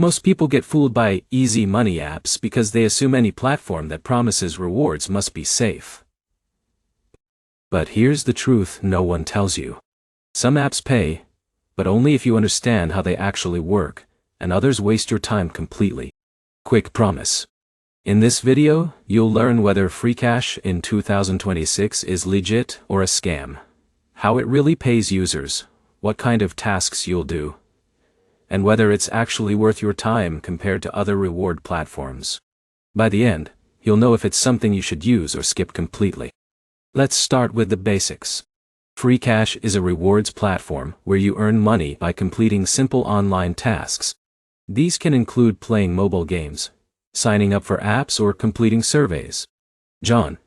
Most people get fooled by easy money apps because they assume any platform that promises rewards must be safe. But here's the truth no one tells you. Some apps pay, but only if you understand how they actually work, and others waste your time completely. Quick promise. In this video, you'll learn whether Freecash in 2026 is legit or a scam, how it really pays users, what kind of tasks you'll do, and whether it's actually worth your time compared to other reward platforms. By the end, you'll know if it's something you should use or skip completely. Let's start with the basics. Freecash is a rewards platform where you earn money by completing simple online tasks. These can include playing mobile games, signing up for apps, or completing surveys. John,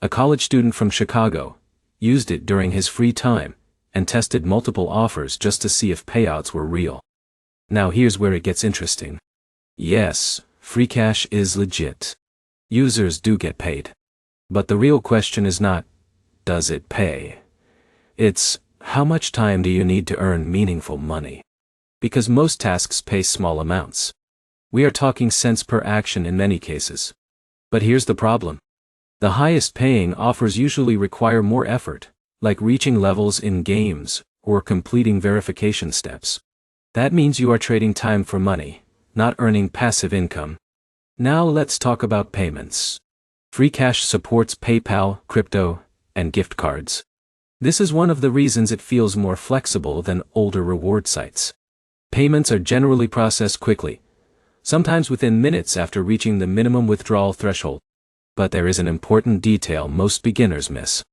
a college student from Chicago, used it during his free time and tested multiple offers just to see if payouts were real. Now here's where it gets interesting. Yes, Freecash is legit. Users do get paid. But the real question is not, does it pay? It's, how much time do you need to earn meaningful money? Because most tasks pay small amounts. We are talking cents per action in many cases. But here's the problem. The highest paying offers usually require more effort, like reaching levels in games or completing verification steps. That means you are trading time for money, not earning passive income. Now let's talk about payments. Freecash supports PayPal, crypto, and gift cards. This is one of the reasons it feels more flexible than older reward sites. Payments are generally processed quickly, sometimes within minutes after reaching the minimum withdrawal threshold. But there is an important detail most beginners miss.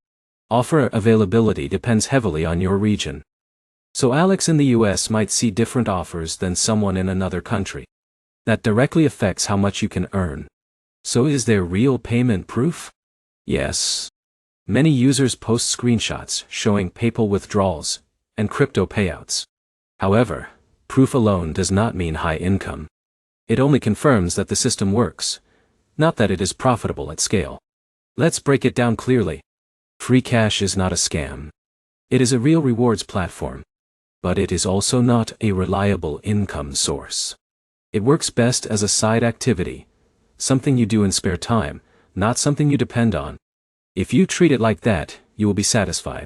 Offer availability depends heavily on your region. So Alex in the US might see different offers than someone in another country. That directly affects how much you can earn. So is there real payment proof? Yes. Many users post screenshots showing PayPal withdrawals and crypto payouts. However, proof alone does not mean high income. It only confirms that the system works, not that it is profitable at scale. Let's break it down clearly. Freecash is not a scam. It is a real rewards platform. But it is also not a reliable income source. It works best as a side activity, something you do in spare time, not something you depend on. If you treat it like that, you will be satisfied.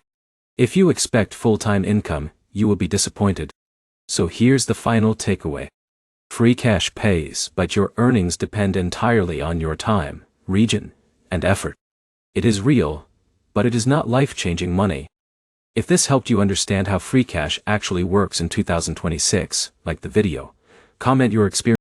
If you expect full-time income, you will be disappointed. So here's the final takeaway. Freecash pays, but your earnings depend entirely on your time, region, and effort. It is real, but it is not life-changing money. If this helped you understand how Freecash actually works in 2026, like the video, comment your experience.